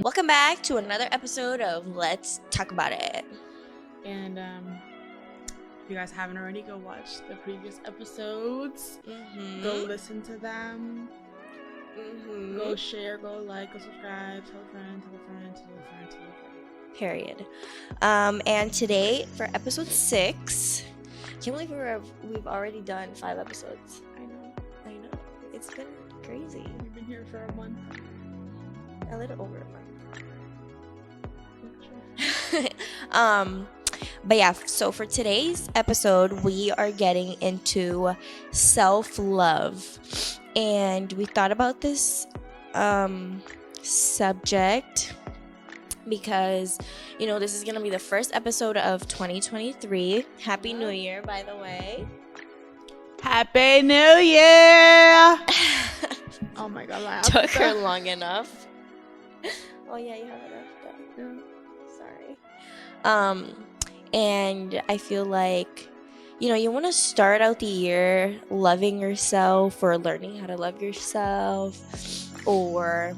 welcome back to another episode of Let's Talk About It. And if you guys haven't already, go watch the previous episodes. Go listen to them. Go share, go like, go subscribe, tell a friend, tell a friend, tell a friend, tell a friend. Period. And today for episode 6, can't believe we've already done 5 episodes. I know. It's been crazy. We've been here for a month. A little over a month. But yeah, so for today's episode, we are getting into self-love. And we thought about this subject because, this is going to be the first episode of 2023. Happy New Year, by the way. Happy New Year! Oh my god, Took her long enough. Oh yeah, you have enough though. Yeah. Sorry. And I feel like, you want to start out the year loving yourself or learning how to love yourself or,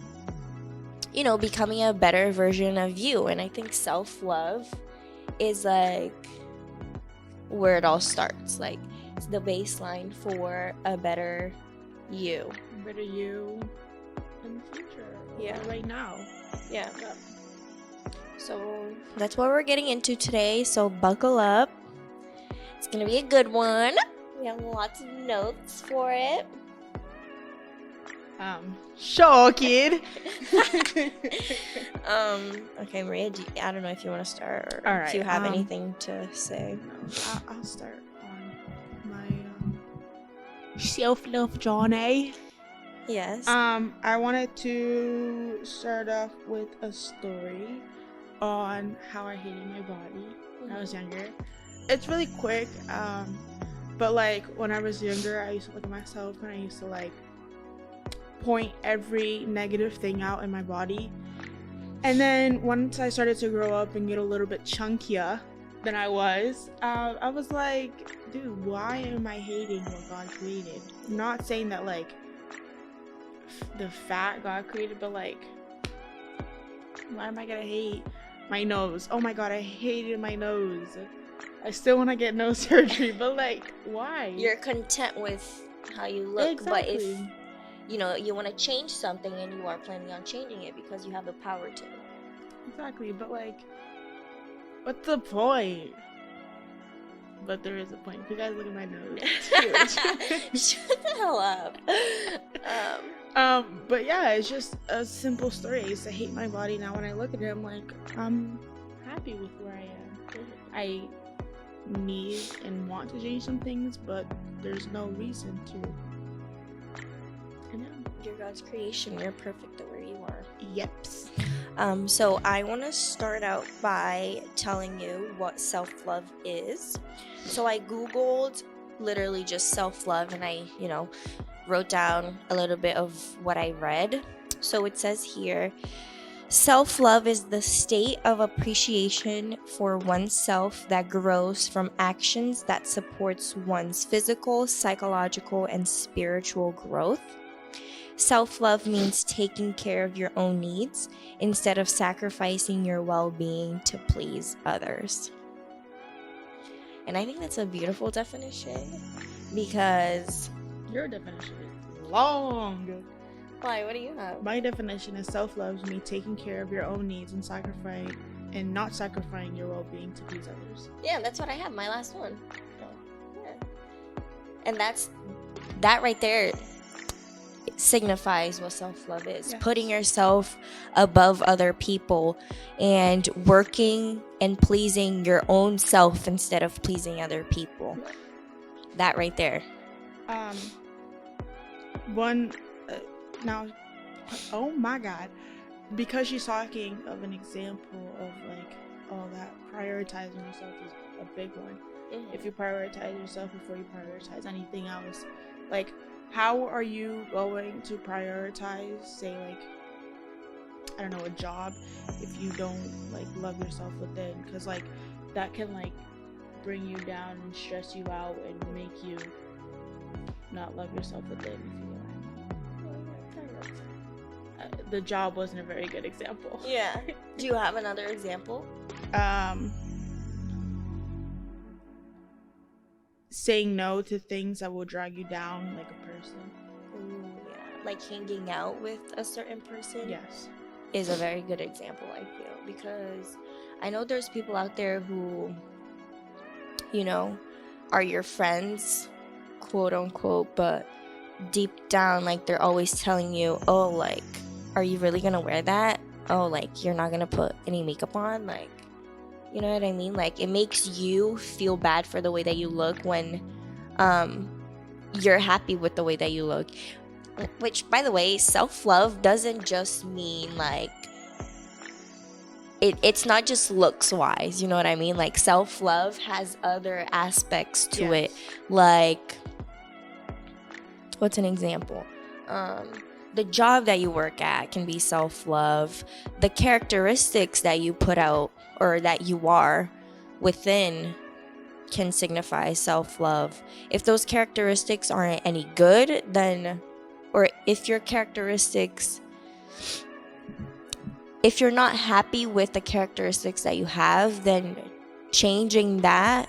becoming a better version of you. And I think self-love is like where it all starts. Like it's the baseline for a better you. Better you in the future. Yeah. Right now. Yeah. So that's what we're getting into today. So buckle up. It's going to be a good one. We have lots of notes for it. Sure, kid. Okay, Maria, I don't know if you want to start or all right, if you have anything to say. No, I'll start on my self-love journey. Yes. I wanted to start off with a story on how I hated my body when I was younger. It's really quick, but like when I was younger, I used to look at myself and I used to like point every negative thing out in my body. And then once I started to grow up and get a little bit chunkier than I was like, dude, why am I hating what God created? I'm not saying that like the fat God created, but like, why am I gonna hate my nose? Oh my god, I hated my nose. I still want to get nose surgery, but like, why? You're content with how you look, exactly. But if you want to change something and you are planning on changing it because you have the power to. Exactly, but like, what's the point? But there is a point. If you guys look at my nose, it's huge. Shut the hell up. But yeah, it's just a simple story. I used to hate my body. Now when I look at it, I'm like, I'm happy with where I am. I need and want to change some things, but there's no reason to. I know. You're God's creation. You're perfect the way you are. Yeps. So I want to start out by telling you what self-love is. So I Googled literally just self-love and I, wrote down a little bit of what I read. So it says here, self-love is the state of appreciation for oneself that grows from actions that supports one's physical, psychological, and spiritual growth. Self-love means taking care of your own needs instead of sacrificing your well-being to please others. And I think that's a beautiful definition because... Your definition is long. Why? What do you have? My definition is self-love is me taking care of your own needs and not sacrificing your well-being to please others. Yeah, that's what I have. My last one. Yeah. And that right there signifies what self-love is. Yes. Putting yourself above other people and working and pleasing your own self instead of pleasing other people. That right there. Now, oh my god, because she's talking of an example of like all that, prioritizing yourself is a big one. If you prioritize yourself before you prioritize anything else, like how are you going to prioritize, say like, I don't know, a job if you don't like love yourself within? Because like that can like bring you down and stress you out and make you not love yourself within, if you know what I mean. the job wasn't a very good example. Yeah. Do you have another example? Saying no to things that will drag you down like a person. Ooh, yeah. Like hanging out with a certain person. Yes. Is a very good example, I feel, because I know there's people out there who, you know, are your friends, quote unquote, but deep down, like, they're always telling you, oh, like, are you really gonna wear that? Oh, like, you're not gonna put any makeup on? Like, you know what I mean? Like, it makes you feel bad for the way that you look when you're happy with the way that you look. Which, by the way, self-love doesn't just mean, like, it's not just looks wise, you know what I mean? Like, self-love has other aspects to it. Like, what's an example? The job that you work at can be self-love. The characteristics that you put out or that you are within can signify self-love. If those characteristics aren't any good, then, or if your characteristics, if you're not happy with the characteristics that you have, then changing that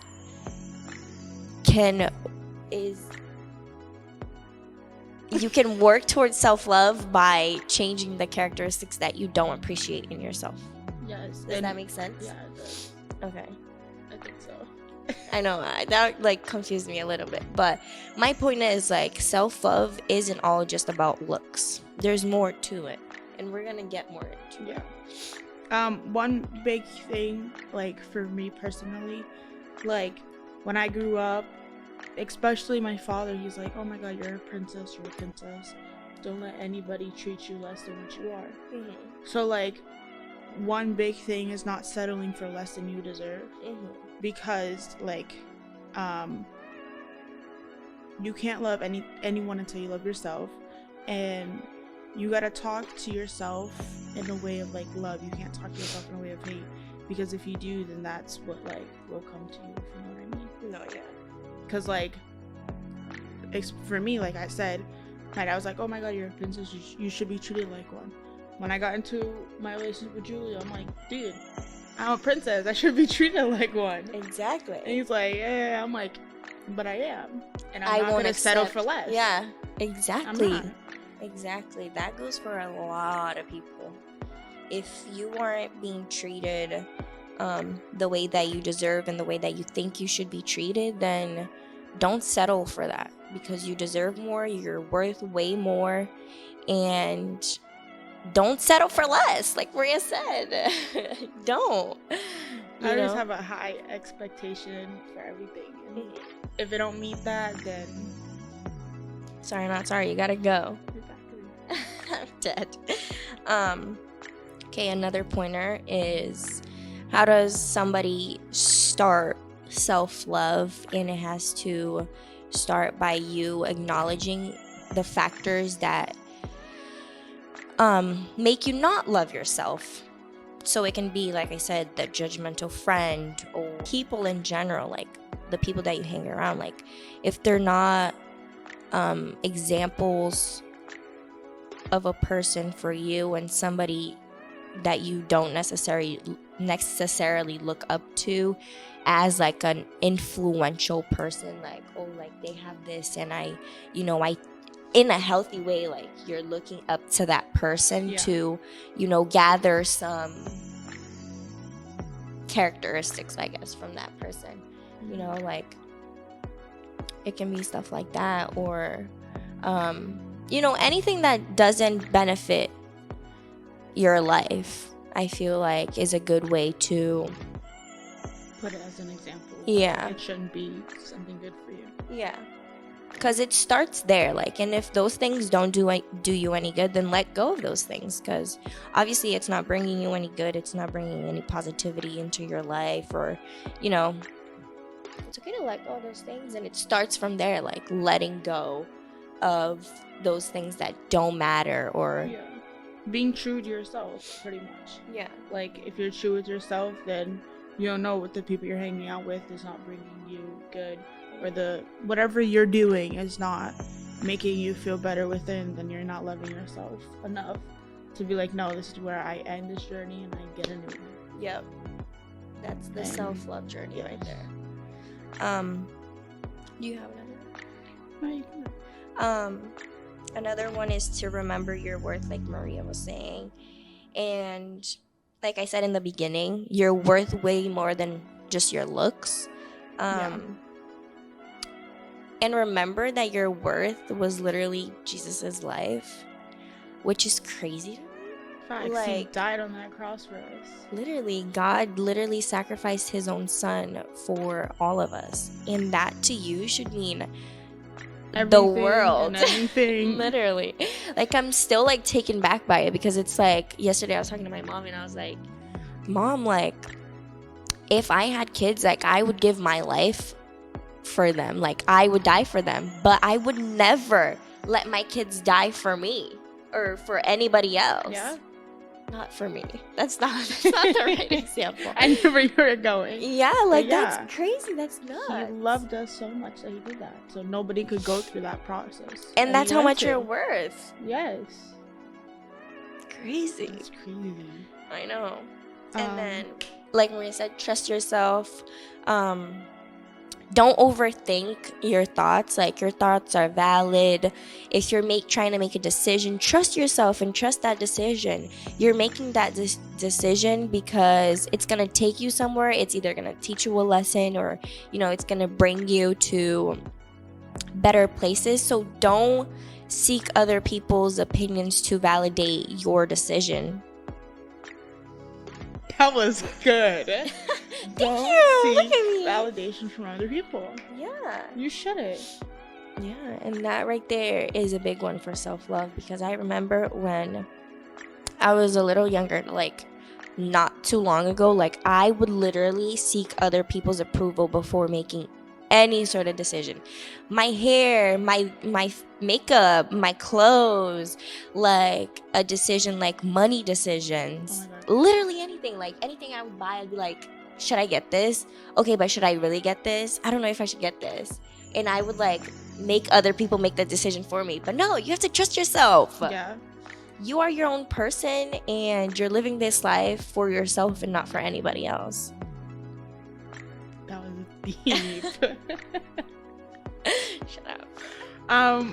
you can work towards self-love by changing the characteristics that you don't appreciate in yourself. Yes. Does that make sense? Yeah, it does. Okay. I think so. I know that like confused me a little bit, but my point is, like, self-love isn't all just about looks. There's more to it, and we're gonna get more into it. One big thing, like, for me personally, like, when I grew up, especially my father, he's like, oh my god, you're a princess, don't let anybody treat you less than what you are. Mm-hmm. So, like, one big thing is not settling for less than you deserve. Mm-hmm. Because, like, you can't love anyone until you love yourself, and you gotta talk to yourself in a way of, like, love. You can't talk to yourself in a way of hate, because if you do, then that's what, like, will come to you, if you know what I mean. No, yeah. Because, like, for me, like I said, my dad was like, oh my god, you're a princess, you should be treated like one. When I got into my relationship with Julia, I'm like, dude, I'm a princess, I should be treated like one. Exactly. And he's like, yeah. I'm like, but I am, and I'm not won't gonna settle for less. Yeah, exactly. I'm not. Exactly. That goes for a lot of people. If you aren't being treated the way that you deserve and the way that you think you should be treated, then don't settle for that, because you deserve more, you're worth way more, and don't settle for less, like Maria said. Don't. I just have a high expectation for everything, and if it don't meet that, then sorry, not sorry, you gotta go. Exactly. I'm dead. Okay, another pointer is, how does somebody start self-love? And it has to start by you acknowledging the factors that make you not love yourself. So it can be, like I said, the judgmental friend, or people in general, like the people that you hang around. Like, if they're not examples of a person for you, and somebody that you don't necessarily look up to as, like, an influential person, like, oh, like, they have this, and I in a healthy way, like, you're looking up to that person to, gather some characteristics, I guess, from that person. Like, it can be stuff like that, or anything that doesn't benefit your life, I feel like, is a good way to put it as an example. Yeah. It shouldn't be something good for you. Yeah. Because it starts there, like, and if those things don't do you any good, then let go of those things, because obviously it's not bringing you any good, it's not bringing any positivity into your life, or, it's okay to let go of those things, and it starts from there, like, letting go of those things that don't matter, or being true to yourself, pretty much. Yeah. Like, if you're true with yourself, then you don't know what the people you're hanging out with is not bringing you good, or whatever you're doing is not making you feel better within, then you're not loving yourself enough. to be like, no, this is where I end this journey and I get a new one. Yep. That's the And- self-love journey yes. right there. Do you have another one? No, you can. Another one is to remember your worth, like Maria was saying. And like I said in the beginning, you're worth way more than just your looks. Yeah. And remember that your worth was literally Jesus's life, which is crazy to me. Facts, he Like, died on that cross for us. literally, God literally sacrificed his own son for all of us. And that to you should mean the Everything world. and everything. Literally. Like, I'm still like taken back by it, because it's like yesterday I was talking to my mom and I was like, Mom, like, if I had kids, like, I would give my life for them. Like, I would die for them, but I would never let my kids die for me or for anybody else. Yeah. Not for me. That's not the right example. I knew where you were going. Yeah, like, yeah. that's crazy. That's nuts. He loved us so much that he did that, so nobody could go through that process. And that's he how went much you're to. worth. Yes. Crazy. It's crazy. I know. And Um, then, like Maria said, trust yourself. Don't overthink your thoughts. Like, your thoughts are valid. If you're trying to make a decision, trust yourself and trust that decision. You're making that decision because it's going to take you somewhere. It's either going to teach you a lesson, or, it's going to bring you to better places. So don't seek other people's opinions to validate your decision. That was good. Don't you. Look seek at me. validation from other people. Yeah. You shouldn't. Yeah, and that right there is a big one for self-love, because I remember when I was a little younger, like not too long ago, like I would literally seek other people's approval before making any sort of decision. My hair, my makeup, my clothes, like a decision, like money decisions. Oh my God. Literally anything, like anything I would buy, I'd be like, should I get this? Okay, but should I really get this? I don't know if I should get this. And I would like make other people make that decision for me. But no, you have to trust yourself. Yeah. You are your own person, and you're living this life for yourself and not for anybody else. That was deep. Shut up.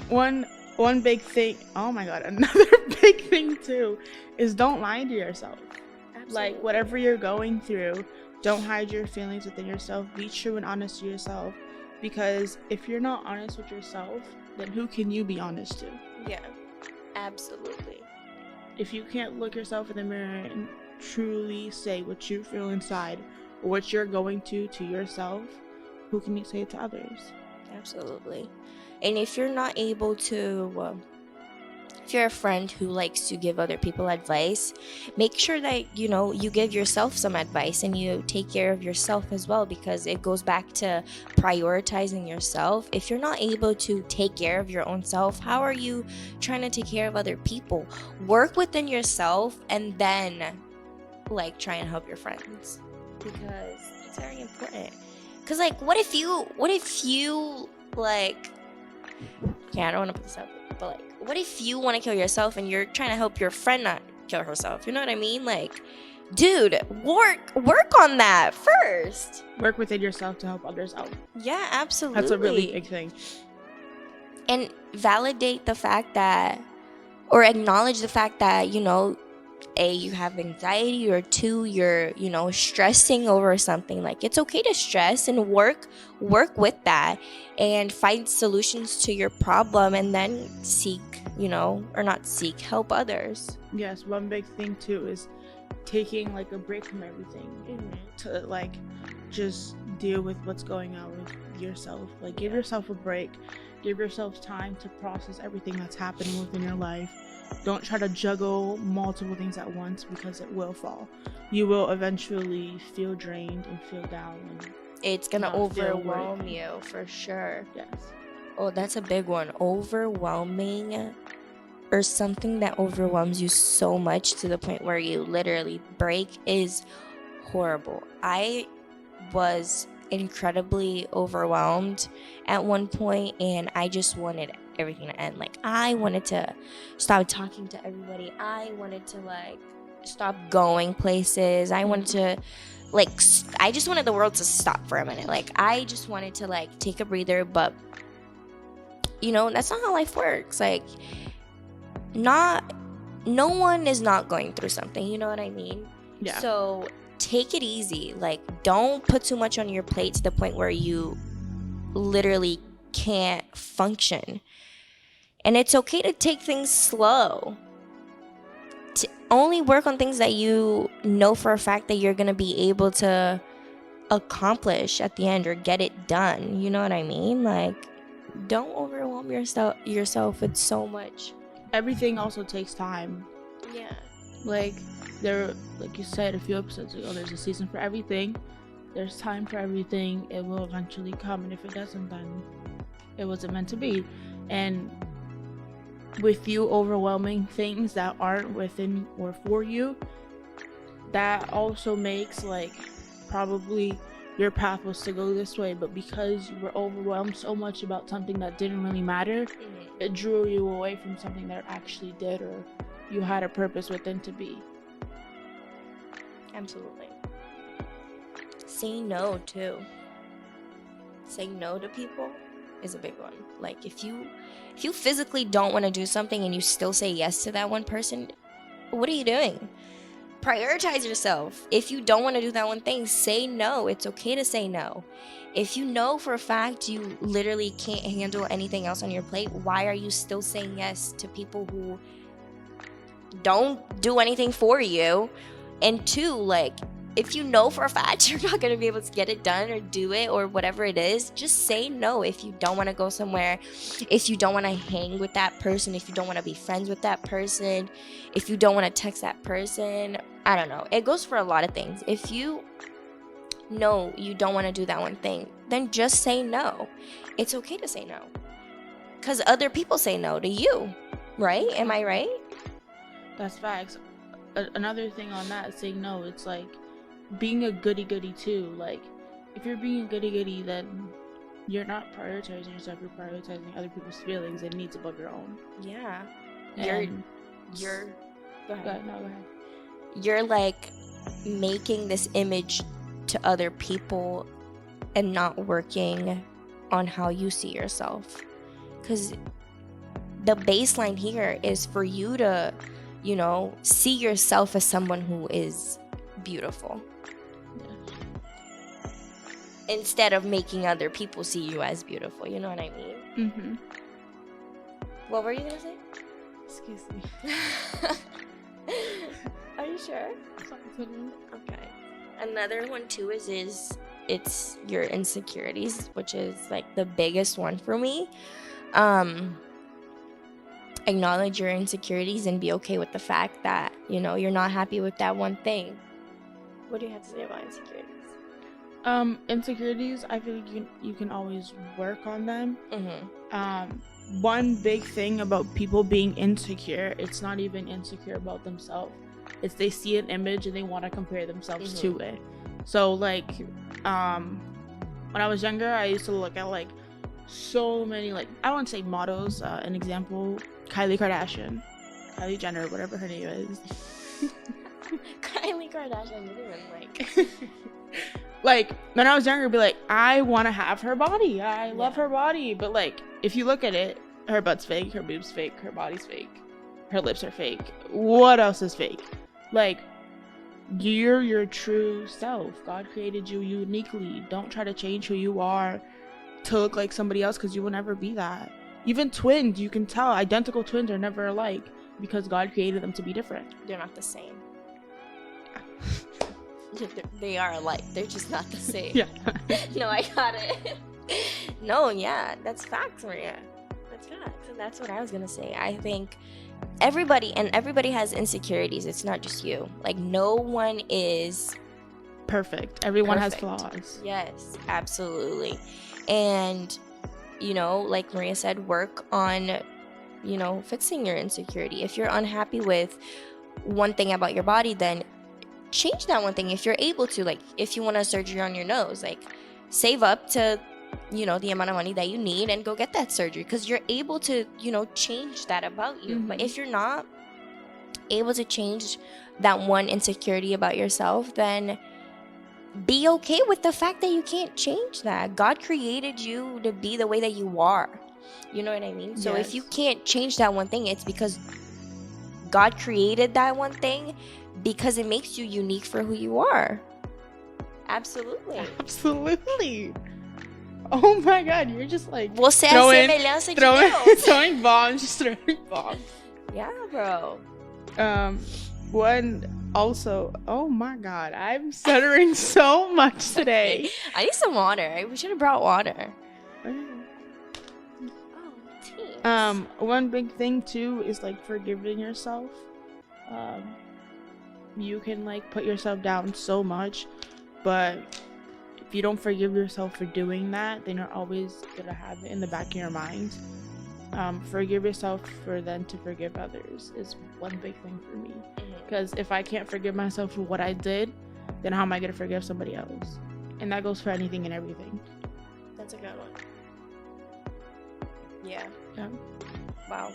One big thing. Oh my God, another big thing too is don't lie to yourself. Absolutely. Like, whatever you're going through, don't hide your feelings within yourself. Be true and honest to yourself, because if you're not honest with yourself, then who can you be honest to? Yeah, absolutely. If you can't look yourself in the mirror and truly say what you feel inside, or what you're going to yourself, who can you say it to others? Absolutely. And if you're not able to, if you're a friend who likes to give other people advice, make sure that, you give yourself some advice and you take care of yourself as well, because it goes back to prioritizing yourself. If you're not able to take care of your own self, how are you trying to take care of other people? Work within yourself and then, like, try and help your friends, because it's very important. Because, like, what if you, like, I don't want to put this out there, but, like, what if you want to kill yourself and you're trying to help your friend not kill herself? You know what I mean? Like, dude, work on that first. Work within yourself to help others out. Yeah, absolutely. That's a really big thing. And validate the fact that, or acknowledge the fact that, A, you have anxiety, or 2, you're, stressing over something. Like, it's okay to stress and work with that and find solutions to your problem, and then seek, or not seek, help others. Yes, one big thing too is taking like a break from everything to like just deal with what's going on with yourself. Like, give yourself a break, give yourself time to process everything that's happening within your life. Don't try to juggle multiple things at once, because it will fall. You will eventually feel drained and feel down, and It's gonna not feel overwhelm worthy. you for sure. Yes. Oh, that's a big one. Overwhelming, or something that overwhelms you so much to the point where you literally break, is horrible. I was incredibly overwhelmed at one point, and I just wanted everything to end. Like, I wanted to stop talking to everybody. I wanted to, like, stop going places. I wanted to, like, I just wanted the world to stop for a minute. Like, I just wanted to, like, take a breather. But, you know, that's not how life works. Like, no one is not going through something. You know what I mean? Yeah. So take it easy. Like, don't put too much on your plate to the point where you literally can't function. And it's okay to take things slow. To only work on things that you know for a fact that you're going to be able to accomplish at the end or get it done. You know what I mean? Like, don't overwhelm yourself with so much. Everything also takes time. Yeah. Like you said a few episodes ago, there's a season for everything. There's time for everything. It will eventually come, and if it doesn't, then it wasn't meant to be. And with you overwhelming things that aren't within or for you, that also makes, like, probably your path was to go this way, but because you were overwhelmed so much about something that didn't really matter, it drew you away from something that actually did, or you had a purpose within to be. Absolutely. Say no too. Saying no to people is a big one. Like, if you physically don't want to do something and you still say yes to that one person, what are you doing? Prioritize yourself. If you don't want to do that one thing, say no. It's okay to say no. If you know for a fact you literally can't handle anything else on your plate, why are you still saying yes to people who don't do anything for you? And two, like, if you know for a fact you're not going to be able to get it done or do it or whatever it is, just say no. If you don't want to go somewhere, if you don't want to hang with that person, if you don't want to be friends with that person, if you don't want to text that person, I don't know. It goes for a lot of things. If you know you don't want to do that one thing, then just say no. It's okay to say no. Because other people say no to you, right? Am I right? That's facts. Another thing on that, saying no, it's like being a goody-goody too. Like, if you're being a goody-goody, then you're not prioritizing yourself, you're prioritizing other people's feelings and needs above your own. Yeah. And You're go ahead. No, go ahead. You're like making this image to other people and not working on how you see yourself. Because the baseline here is for you to, you know, see yourself as someone who is beautiful. Instead of making other people see you as beautiful. You know what I mean? Mm-hmm. What were you going to say? Excuse me. Are you sure? Okay. Another one too is it's your insecurities, which is like the biggest one for me. Acknowledge your insecurities and be okay with the fact that, you know, you're not happy with that one thing. What do you have to say about insecurities? Insecurities, I feel like you can always work on them. Mm-hmm. One big thing about people being insecure, it's not even insecure about themselves. It's they see an image and they want to compare themselves to it. So, like, when I was younger, I used to look at, like, so many, like, I wouldn't say models. An example, Kylie Jenner, whatever her name is. Kylie Kardashian didn't even, like... Like, when I was younger, I'd be like, I want to have her body. I love her body. But, like, if you look at it, her butt's fake, her boob's fake, her body's fake, her lips are fake. What else is fake? Like, you're your true self. God created you uniquely. Don't try to change who you are to look like somebody else, because you will never be that. Even twins, you can tell identical twins are never alike because God created them to be different. They're not the same. They are alike. They're just not the same. Yeah. No, I got it. No, yeah, that's facts, Maria. That's facts, and that's what I was gonna say. I think everybody has insecurities. It's not just you. Like, no one is perfect. Everyone has perfect. flaws. Yes, absolutely. And, you know, like Maria said, work on, you know, fixing your insecurity. If you're unhappy with one thing about your body, then change that one thing if you're able to. Like, if you want a surgery on your nose, like, save up to the amount of money that you need and go get that surgery, because you're able to, change that about you. But if you're not able to change that one insecurity about yourself, then be okay with the fact that you can't change that. God created you to be the way that you are. You know what I mean? So if you can't change that one thing, it's because God created that one thing, because it makes you unique for who you are. Absolutely. Oh my God, you're just like Você é a semelhança de Deus. throwing bombs. Yeah, bro. One also, oh my God, I'm stuttering so much today. I need some water. We should have brought water. One big thing too is like forgiving yourself. You can like put yourself down so much, but if you don't forgive yourself for doing that, then you're always gonna have it in the back of your mind. Forgive yourself for then to forgive others is one big thing for me. Because if I can't forgive myself for what I did, then how am I gonna forgive somebody else? And that goes for anything and everything. That's a good one. Yeah. Wow.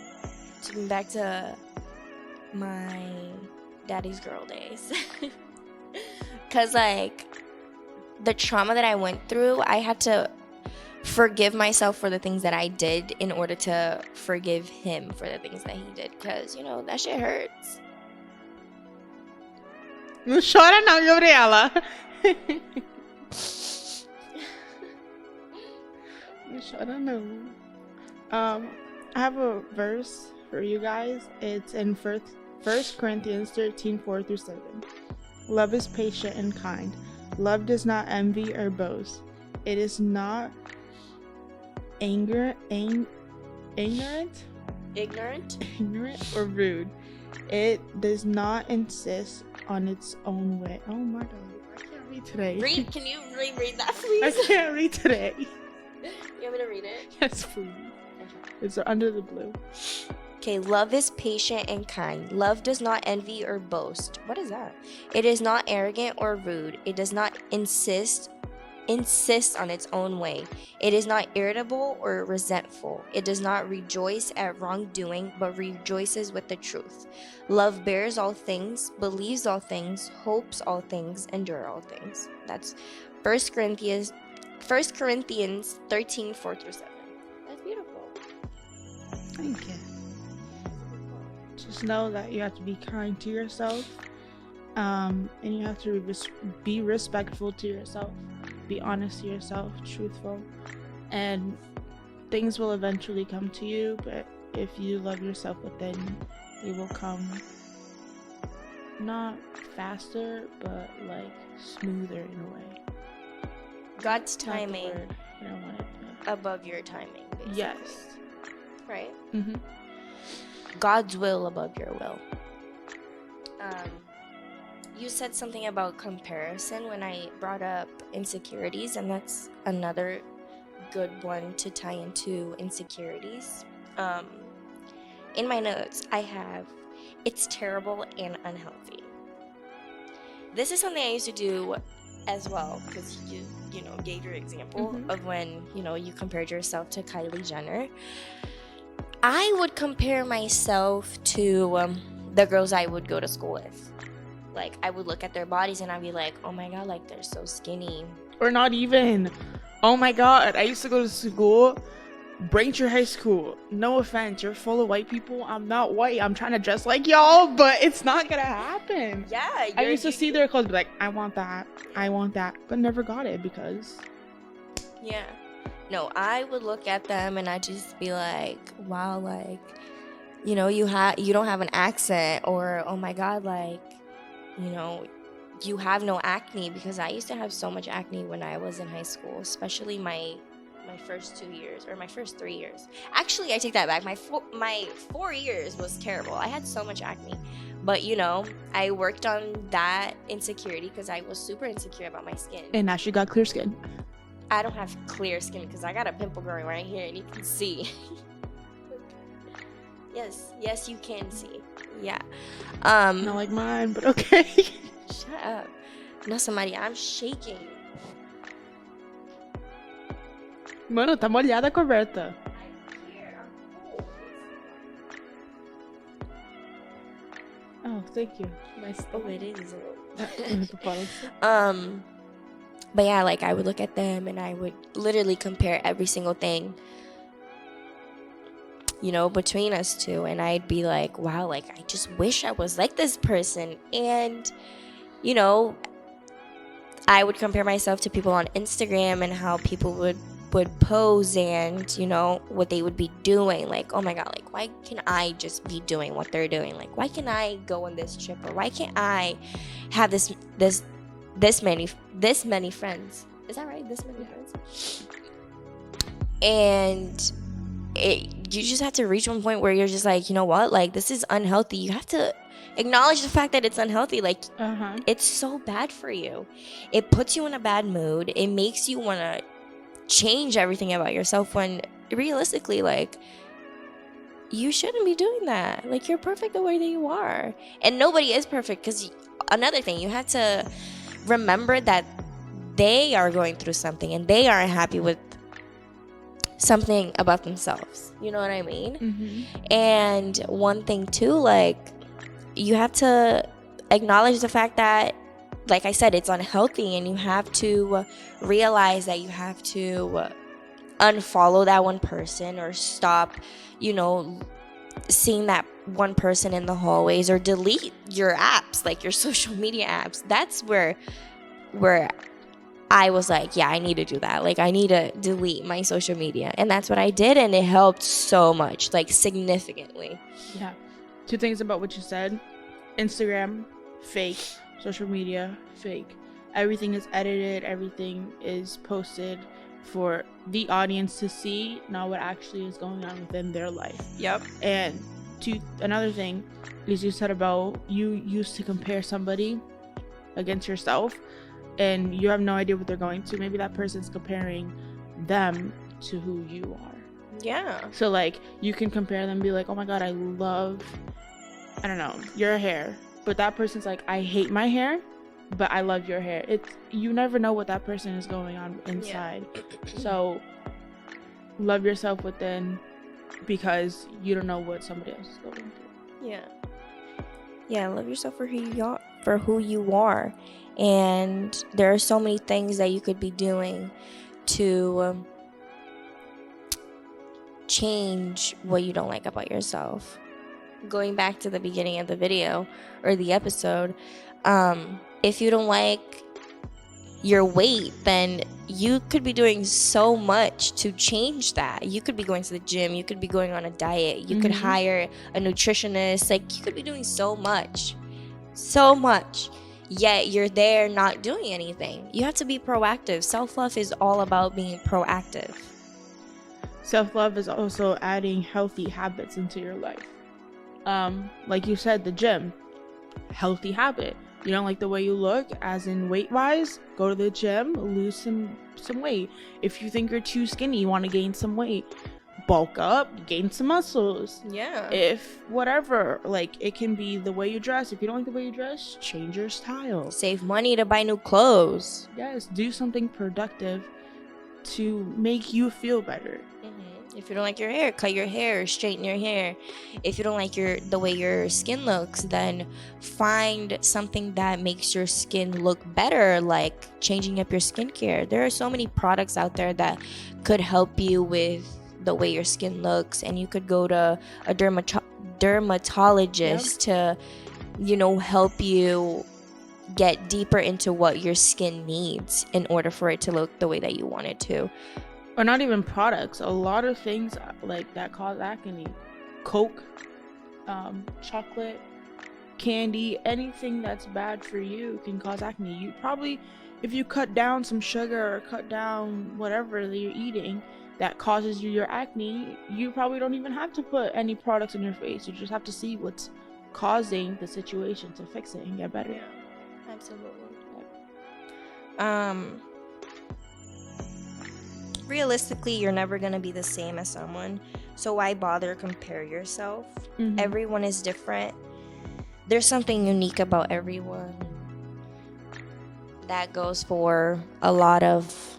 So back to my daddy's girl days. Because like the trauma that I went through, I had to forgive myself for the things that I did in order to forgive him for the things that he did. Because, that shit hurts. Não chora não, Gabriela. Não chora não. I have a verse for you guys. It's in 1 Corinthians 13:4-7. Love is patient and kind. Love does not envy or boast. It is not ignorant or rude. It does not insist on its own way. Oh my God, I can't read today. Can you reread that, please? I can't read today. You want me to read it? Yes, please. It's under the blue. Okay, love is patient and kind. Love does not envy or boast. What is that? It is not arrogant or rude. It does not insist on its own way. It is not irritable or resentful. It does not rejoice at wrongdoing, but rejoices with the truth. Love bears all things, believes all things, hopes all things, endure all things. That's 1 Corinthians 13:4-7. That's beautiful. Thank you. Just know that you have to be kind to yourself, and you have to be respectful to yourself, be honest to yourself, truthful, and things will eventually come to you. But if you love yourself within, they will come not faster, but like smoother in a way. God's timing above your timing, basically. Yes. Right? Mm-hmm. God's will above your will. You said something about comparison when I brought up insecurities, and that's another good one to tie into insecurities. In my notes, I have, it's terrible and unhealthy. This is something I used to do as well, because you gave your example of when, you compared yourself to Kylie Jenner. I would compare myself to the girls I would go to school with. Like, I would look at their bodies and I'd be like, oh my God, like, they're so skinny. Or not even. Oh my God, I used to go to school, Braintree High School. No offense, you're full of white people. I'm not white. I'm trying to dress like y'all, but it's not gonna happen. Yeah. I used to see their clothes, be like, I want that, but never got it because. Yeah. No, I would look at them and I'd just be like, wow, like, you don't have an accent, or oh my God, like, you have no acne, because I used to have so much acne when I was in high school, especially my first 2 years, or my first 3 years. Actually, I take that back. My 4 years was terrible. I had so much acne. But, I worked on that insecurity because I was super insecure about my skin. And now she got clear skin. I don't have clear skin because I got a pimple growing right here and you can see. Yes, you can see. Yeah. Not like mine, but okay. Shut up. No, somebody, I'm shaking. Mano, tá molhada a coberta. Oh, thank you. Nice. Oh, it is. Um, But yeah, like I would look at them and I would literally compare every single thing, you know, between us two, and I'd be like, wow, like I just wish I was like this person. And you know, I would compare myself to people on Instagram and how people would pose and, you know, what they would be doing. Like, oh my god, like why can I just be doing what they're doing? Like, why can I go on this trip, or why can't I have this many friends? Is that right? This many friends? And you just have to reach one point where you're just like, you know what, like this is unhealthy. You have to acknowledge the fact that it's unhealthy. Like, it's so bad for you. It puts you in a bad mood. It makes you want to change everything about yourself, when realistically, like, you shouldn't be doing that. Like, you're perfect the way that you are, and nobody is perfect. Because another thing, you have to remember that they are going through something and they aren't happy with something about themselves. You know what I mean? Mm-hmm. And one thing too, like, you have to acknowledge the fact that, like I said, it's unhealthy, and you have to realize that you have to unfollow that one person, or stop, you know, seeing that one person in the hallways, or delete your apps, like your social media apps. That's where I was like, yeah, I need to do that. Like, I need to delete my social media. And that's what I did, and it helped so much, like significantly. Yeah. 2 things about what you said. Instagram, fake. Social media, fake. Everything is edited. Everything is posted for the audience to see, not what actually is going on within their life. Yep. And another thing is, you said about you used to compare somebody against yourself, and you have no idea what they're going to. Maybe that person's comparing them to who you are. Yeah. So like, you can compare them and be like, oh my god, I love, I don't know, your hair. But that person's like, I hate my hair, but I love your hair. You never know what that person is going on inside. Yeah. So love yourself within, because you don't know what somebody else is going through. Yeah, love yourself for who you are. And there are so many things that you could be doing to change what you don't like about yourself. Going back to the beginning of the video or the episode, if you don't like your weight, then you could be doing so much to change that. You could be going to the gym, you could be going on a diet, you could hire a nutritionist. Like, you could be doing so much, yet you're there not doing anything. You have to be proactive. Self-love is all about being proactive. Self-love is also adding healthy habits into your life. Like you said, the gym, healthy habit. You don't like the way you look, as in weight wise, go to the gym, lose some weight. If you think you're too skinny, you want to gain some weight, bulk up, gain some muscles. Yeah. If whatever, like, it can be the way you dress. If you don't like the way you dress, change your style. Save money to buy new clothes. Yes, do something productive to make you feel better. If you don't like your hair, cut your hair, straighten your hair. If you don't like the way your skin looks, then find something that makes your skin look better, like changing up your skincare. There are so many products out there that could help you with the way your skin looks, and you could go to a dermatologist to, you know, help you get deeper into what your skin needs in order for it to look the way that you want it to. Or not even products. A lot of things like that cause acne. Coke, chocolate, candy, anything that's bad for you can cause acne. You probably, if you cut down some sugar or cut down whatever that you're eating that causes you your acne, you probably don't even have to put any products on your face. You just have to see what's causing the situation to fix it and get better. Yeah, absolutely. Realistically, you're never going to be the same as someone, so why bother compare yourself? Everyone is different. There's something unique about everyone. That goes for a lot of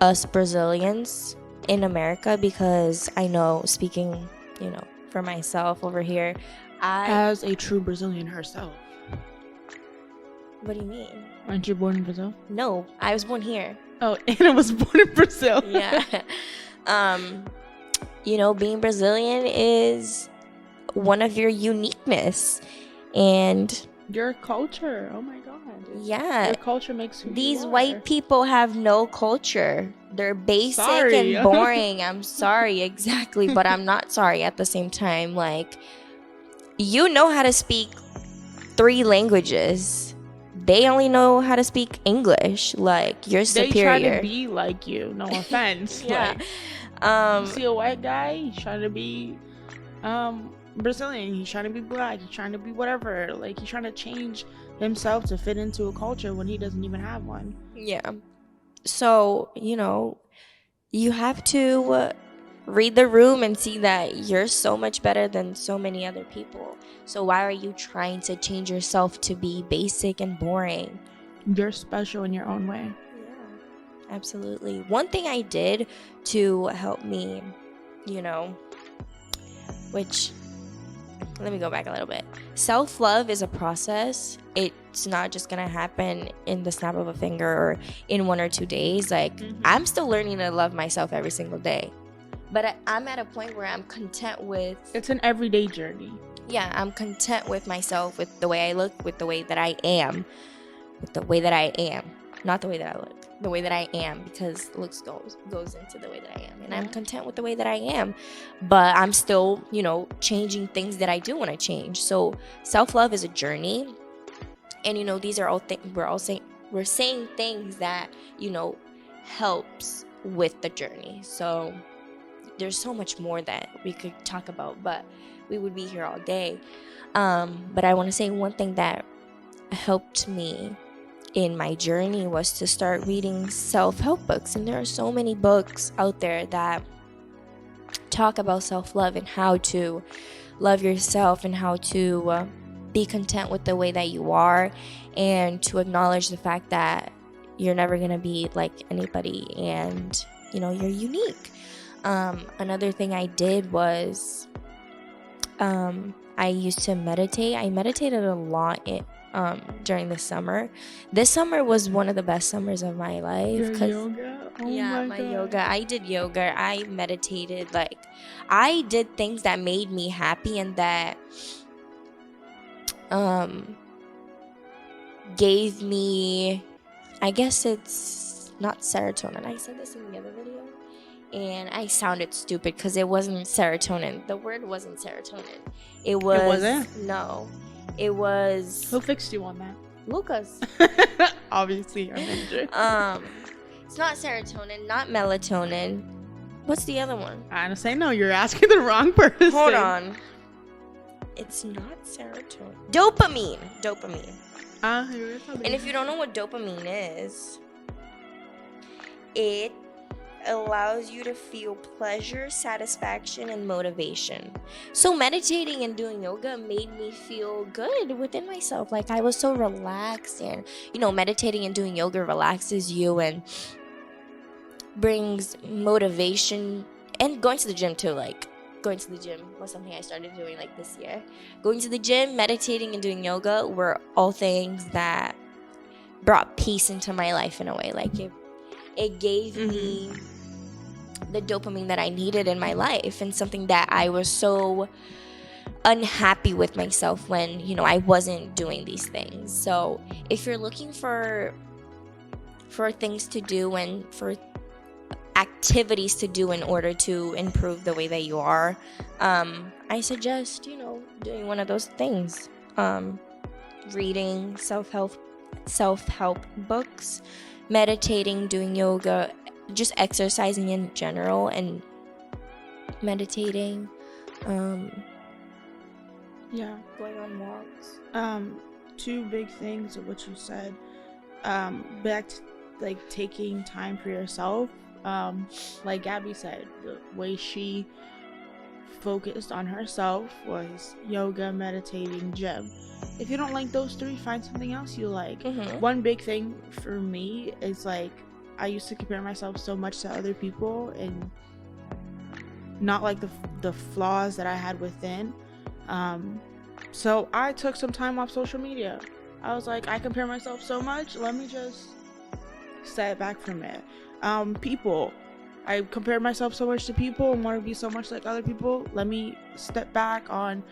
us Brazilians in America, because I know, speaking, for myself over here, as a true Brazilian herself. What do you mean? Aren't you born in Brazil? No, I was born here. Oh, Anna was born in Brazil. Yeah. Being Brazilian is one of your uniqueness, and your culture. Oh my god. Yeah. Your culture makes who These you are. white people have no culture. They're basic and boring. I'm sorry, exactly, but I'm not sorry at the same time. Like, you know how to speak 3 languages. They only know how to speak English. Like, you're superior. They try to be like you. No offense. Yeah. You see a white guy, he's trying to be Brazilian. He's trying to be black. He's trying to be whatever. Like, he's trying to change himself to fit into a culture when he doesn't even have one. Yeah. So, you have to read the room and see that you're so much better than so many other people. So why are you trying to change yourself to be basic and boring? You're special in your own way. Yeah, absolutely. One thing I did to help me, which, let me go back a little bit. Self-love is a process. It's not just gonna happen in the snap of a finger or in 1 or 2 days. Like, I'm still learning to love myself every single day. But I'm at a point where I'm content with... It's an everyday journey. Yeah, I'm content with myself, with the way I look, with the way that I am. With the way that I am. Not the way that I look. The way that I am, because looks goes into the way that I am. And I'm content with the way that I am. But I'm still, changing things that I do want to change. So self-love is a journey. And, these are all things, we're saying things that, helps with the journey. So there's so much more that we could talk about, but we would be here all day. But I want to say one thing that helped me in my journey was to start reading self-help books. And there are so many books out there that talk about self-love and how to love yourself and how to be content with the way that you are, and to acknowledge the fact that you're never going to be like anybody, and you're unique. Another thing I did was I used to meditate. I meditated a lot during the summer. This summer was one of the best summers of my life. Your yoga? Oh yeah, my yoga. I did yoga. I meditated. Like, I did things that made me happy and that gave me, I guess it's not serotonin. I said this in the other video. And I sounded stupid because it wasn't serotonin. The word wasn't serotonin. It was... It wasn't? No. It was... Who fixed you on that? Lucas. Obviously, our manager. It's not serotonin, not melatonin. What's the other one? I say no, you're asking the wrong person. Hold on. It's not serotonin. Dopamine. And if you don't know what dopamine is, it allows you to feel pleasure, satisfaction, and motivation. So meditating and doing yoga made me feel good within myself. Like, I was so relaxed, and meditating and doing yoga relaxes you and brings motivation. And going to the gym too. Like, going to the gym was something I started doing like this year. Going to the gym, meditating, and doing yoga were all things that brought peace into my life in a way. Like, it gave me the dopamine that I needed in my life, and something that I was so unhappy with myself when, I wasn't doing these things. So if you're looking for things to do and for activities to do in order to improve the way that you are, I suggest, doing one of those things. Reading self-help books, meditating, doing yoga, just exercising in general, and meditating, going on walks. 2 big things of what you said. Back to like taking time for yourself. Like Gabby said, the way she focused on herself was yoga, meditating, gym. If you don't like those 3, find something else you like. One big thing for me is, like, I used to compare myself so much to other people, and not like the flaws that I had within. So I took some time off social media. I was like, I compare myself so much, let me just step back from it. People, I compare myself so much to people and want to be so much like other people. Let me step back on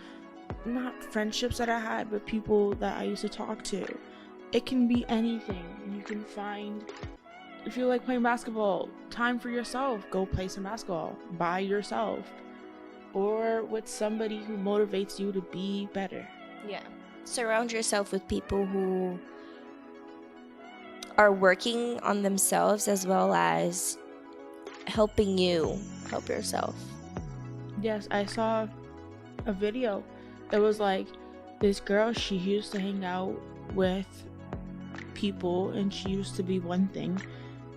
not friendships that I had, but people that I used to talk to. It can be anything. You can find, if you like playing basketball, time for yourself. Go play some basketball by yourself or with somebody who motivates you to be better. Yeah. Surround yourself with people who are working on themselves as well as helping you help yourself. Yes, I saw a video. It was like this girl, she used to hang out with people and she used to be one thing,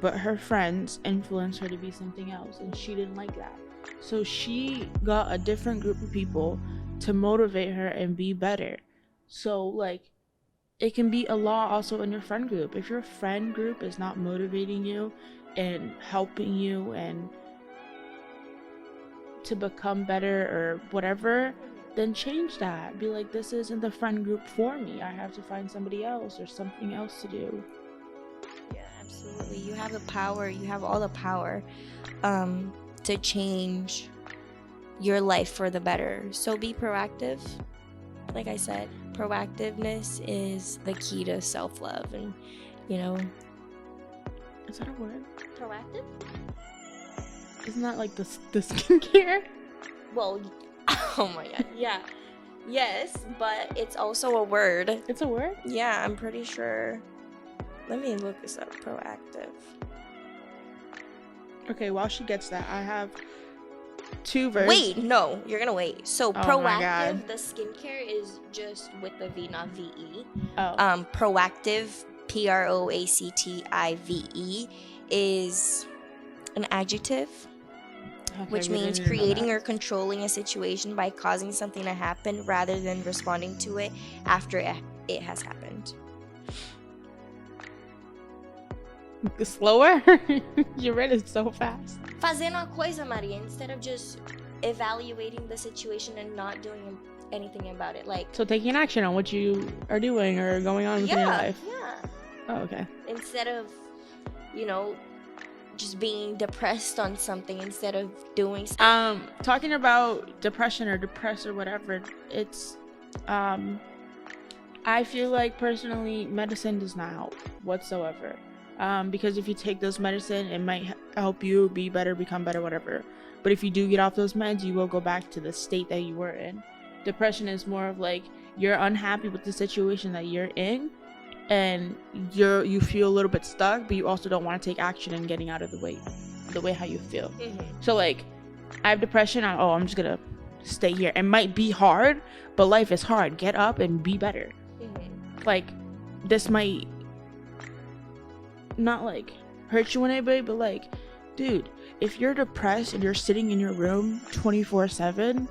but her friends influenced her to be something else, and she didn't like that. So she got a different group of people to motivate her and be better. So like, it can be a law also in your friend group. If your friend group is not motivating you and helping you and to become better or whatever, then change that. Be like, this isn't the friend group for me. I have to find somebody else or something else to do. Yeah, absolutely. You have the power. You have all the power to change your life for the better. So be proactive. Like I said, proactiveness is the key to self-love. And, you know... Is that a word? Proactive? Isn't that like the skincare? Well, oh my god, yeah. Yes, but it's also a word. It's a word? Yeah, I'm pretty sure. Let me look this up. Proactive. Okay, while she gets that, I have two verbs. Wait, no, you're gonna wait. So my proactive, God. the skincare is just with the V, not VE. Oh. Proactive, PROACTIVE, is an adjective, Okay, which we didn't means even know creating that. or controlling a situation by causing something to happen rather than responding to it after it has happened. Slower? You read it so fast. Fazendo a coisa, Maria, instead of just evaluating the situation and not doing anything about it. Like, So taking action on what you are doing or going on within your life. Yeah. Oh, okay. Instead of, just being depressed on something instead of doing something. Talking about depression or depressed or whatever, it's I feel like personally medicine does not help whatsoever. Because if you take those medicine, it might help you be better, become better, whatever. But if you do get off those meds, you will go back to the state that you were in. Depression is more of like, you're unhappy with the situation that you're in, and you feel a little bit stuck, but you also don't want to take action in getting out of the way how you feel. Mm-hmm. So like, I have depression, I'm just gonna stay here. It might be hard, but life is hard. Get up and be better. Mm-hmm. Like, this might not like hurt you in any way, but like, dude, if you're depressed and you're sitting in your room 24/7,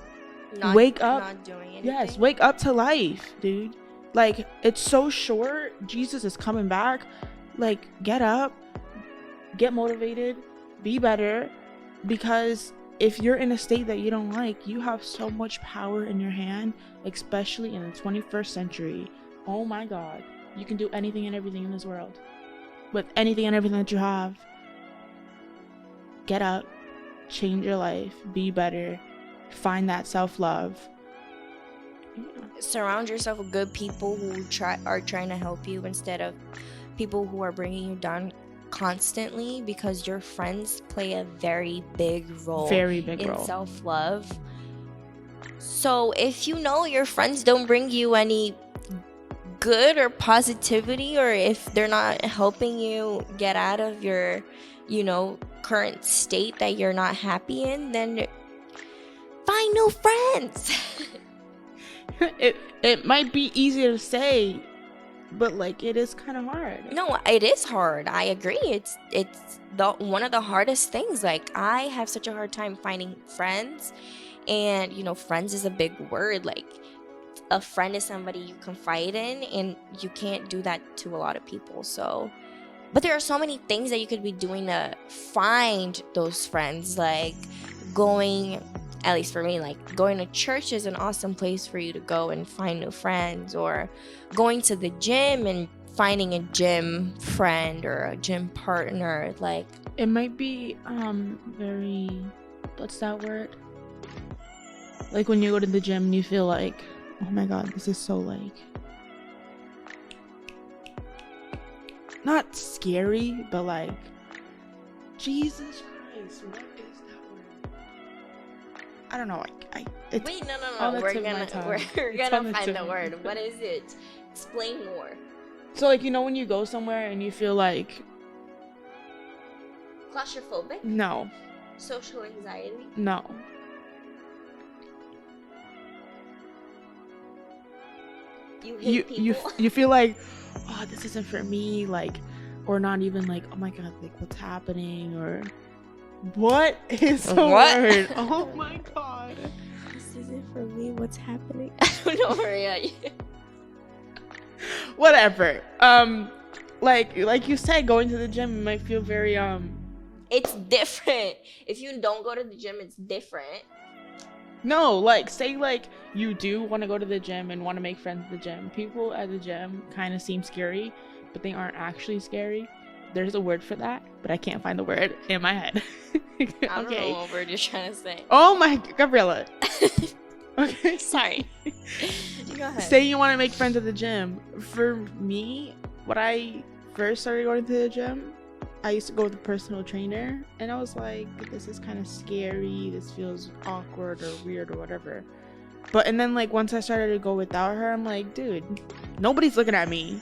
wake up. Not doing anything. Yes, wake up to life, dude. Like, it's so short. Jesus is coming back. Like, get up, get motivated, be better, because if you're in a state that you don't like, you have so much power in your hand, especially in the 21st century. Oh my God, you can do anything and everything in this world with anything and everything that you have. Get up, change your life, be better, find that self-love. Surround yourself with good people who are trying to help you instead of people who are bringing you down constantly, because your friends play a very big role in self-love. So if you know your friends don't bring you any good or positivity, or if they're not helping you get out of your current state that you're not happy in, then find new friends. It might be easier to say, but like, it is kind of hard. No, it is hard. I agree. It's one of the hardest things. Like, I have such a hard time finding friends, and friends is a big word. Like, a friend is somebody you confide in, and you can't do that to a lot of people. So, but there are so many things that you could be doing to find those friends, like going, at least for me, like going to church is an awesome place for you to go and find new friends, or going to the gym and finding a gym friend or a gym partner. Like, it might be very, what's that word? Like when you go to the gym and you feel like, oh my god, this is so like, not scary, but like, Jesus Christ, what is that word? I don't know. It's wait, no. on the We're tip of my gonna tongue. we're It's gonna on the find tip the of my word. tongue. What is it? Explain more. So like, you know when you go somewhere and you feel like, Claustrophobic? no, Social anxiety? no. You hate people? You feel like, oh, this isn't for me, like, or not even like, oh my god, like what's happening, or what is the What? word? Oh my god. This isn't for me. What's happening? I don't know, Maria. Whatever. Like you said, going to the gym might feel very It's different. If you don't go to the gym, it's different. no, like say like you do want to go to the gym and want to make friends at the gym. People at the gym kind of seem scary, but they aren't actually scary. There's a word for that, but I can't find the word in my head. I don't know what word you're trying to say. Oh my, Gabriella. Okay. Sorry. Go ahead. Say you want to make friends at the gym. For me, when I first started going to the gym, I used to go with a personal trainer, and I was like, this is kind of scary. This feels awkward or weird or whatever. And then like once I started to go without her, I'm like, dude, nobody's looking at me.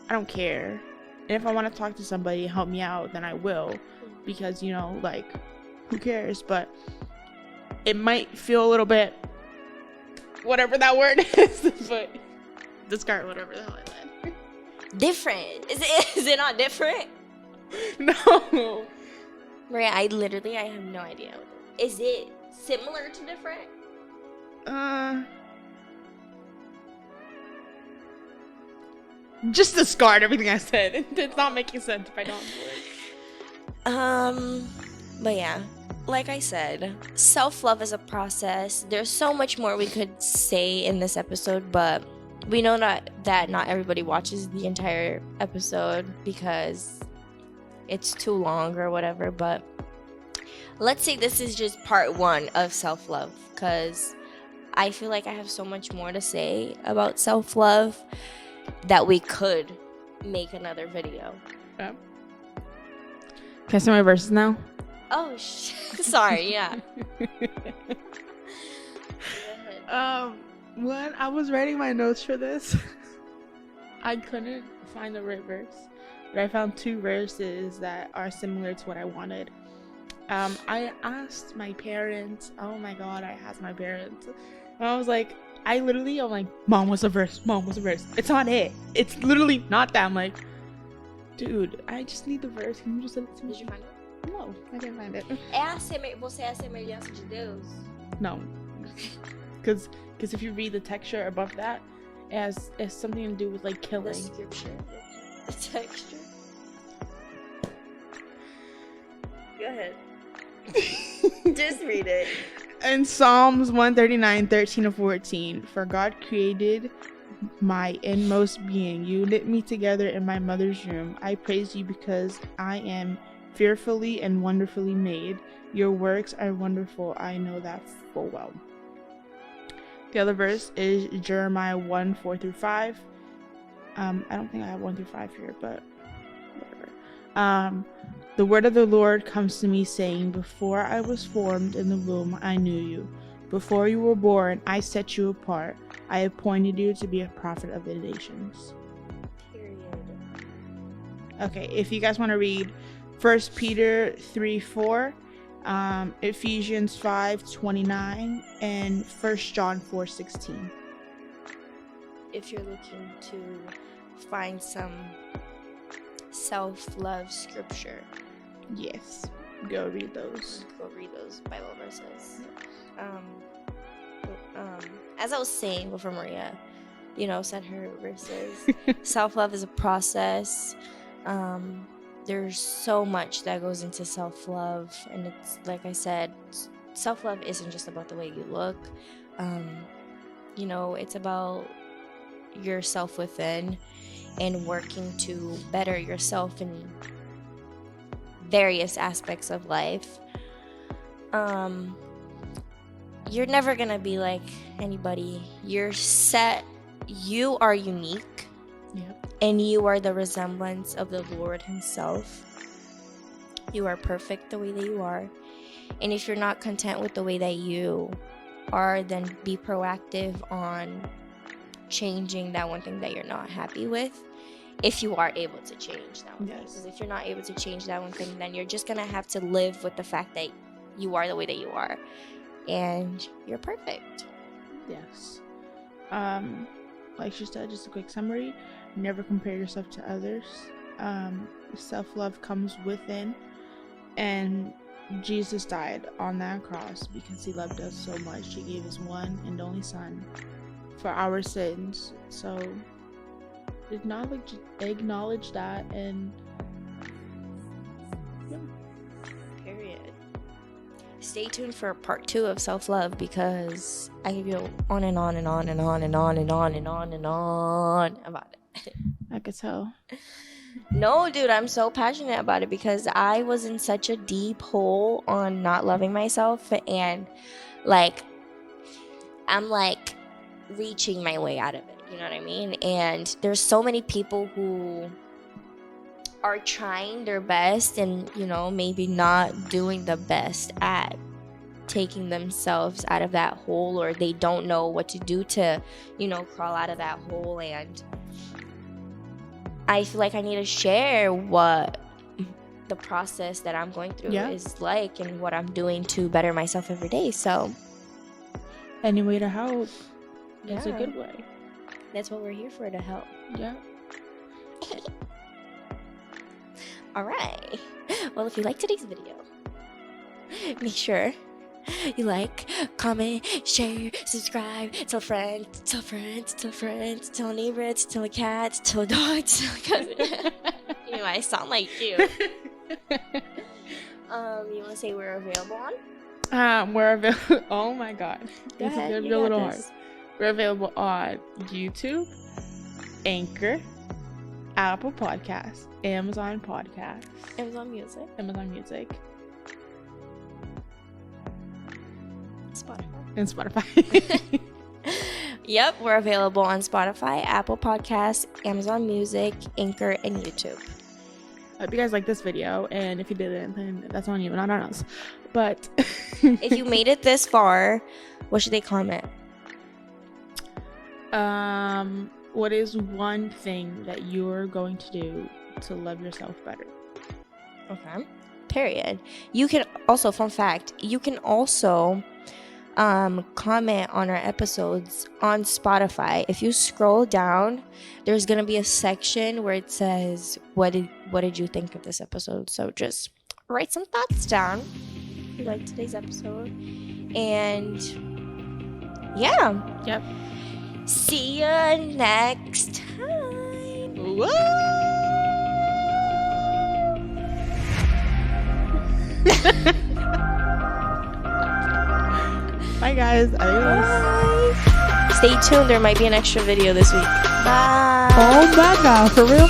I don't care. And if I want to talk to somebody and help me out, then I will, because you know, like, who cares? But it might feel a little bit, whatever that word is, but discard whatever the hell I said. Different. Is it not different? No. Maria, I have no idea. Is it similar to different? Just discard everything I said. It's not making sense if I don't do it. But yeah, like I said, self-love is a process. There's so much more we could say in this episode, but we know that not everybody watches the entire episode because it's too long or whatever. But let's say this is just part 1 of self-love, because I feel like I have so much more to say about self-love that we could make another video. Yeah. Can I say my verses now? Oh, sorry, yeah. When I was writing my notes for this, I couldn't find the right verse, but I found 2 verses that are similar to what I wanted. I asked my parents. Oh my god, I asked my parents. And I was like, I'm like, Mom, what's the verse? Mom, what's the verse? It's not it. It's literally not that. I'm like, dude, I just need the verse. Can you just send it to me? Did you find it? No, I didn't find it. Você é a semelhança de Deus? No. Because if you read the texture above that, it has something to do with like killing. The scripture. The texture. Go ahead. Just read it. In Psalms 139, 13-14, for God created my inmost being. You knit me together in my mother's womb. I praise you because I am fearfully and wonderfully made. Your works are wonderful. I know that full well. The other verse is Jeremiah 1, 4-5. I don't think I have 1-5 here, but whatever. The word of the Lord comes to me saying, before I was formed in the womb, I knew you. Before you were born, I set you apart. I appointed you to be a prophet of the nations. Period. Okay, if you guys want to read 1 Peter 3:4, Ephesians 5:29, and 1 John 4:16. If you're looking to find some self-love scripture, Yes, go read those. go read those Bible verses. As I was saying before Maria, said her verses, self-love is a process. There's so much that goes into self-love, and it's like I said, self-love isn't just about the way you look. It's about yourself within and working to better yourself in various aspects of life. You're never gonna be like anybody. You're set. You are unique. Yep. And you are the resemblance of the Lord himself. You are perfect the way that you are. And if you're not content with the way that you are, then be proactive on changing that one thing that you're not happy with. If you are able to change that one thing. Because if you're not able to change that one thing, then you're just going to have to live with the fact that you are the way that you are. And you're perfect. Yes. Like she said, just a quick summary. Never compare yourself to others. Self-love comes within. And Jesus died on that cross because he loved us so much. He gave his one and only son for our sins. So acknowledge that, and yeah. Period. Stay tuned for part 2 of self-love, because I could go on and on and on and on and on and on and on and on about it. I could tell. No, dude, I'm so passionate about it because I was in such a deep hole on not loving myself, and I'm reaching my way out of it, you know what I mean? And there's so many people who are trying their best and, maybe not doing the best at taking themselves out of that hole, or they don't know what to do to, crawl out of that hole. And I feel like I need to share what the process that I'm going through is like, and what I'm doing to better myself every day. So any way to help is a good way. That's what we're here for, to help. Yeah. All right. Well, if you like today's video, make sure you like, comment, share, subscribe, tell friends, tell neighbors, tell cats, tell dogs, tell cousin. I sound like you. You want to say we're available on? We're available. Oh my god. Go This ahead. is gonna be a little hard. We're available on YouTube, Anchor, Apple Podcasts, Amazon Podcasts, Amazon Music, Spotify. Yep, we're available on Spotify, Apple Podcasts, Amazon Music, Anchor, and YouTube. I hope you guys like this video, and if you didn't, then that's on you, not on us. But if you made it this far, what should they comment? What is one thing that you're going to do to love yourself better? Okay. Period. You can also, fun fact, you can also comment on our episodes on Spotify. If you scroll down, there's gonna be a section where it says what did you think of this episode. So just write some thoughts down if you like today's episode. And yeah. Yep. See ya next time. Woo! Bye guys. Adios. Bye. Stay tuned. There might be an extra video this week. Bye. Oh my god, for real?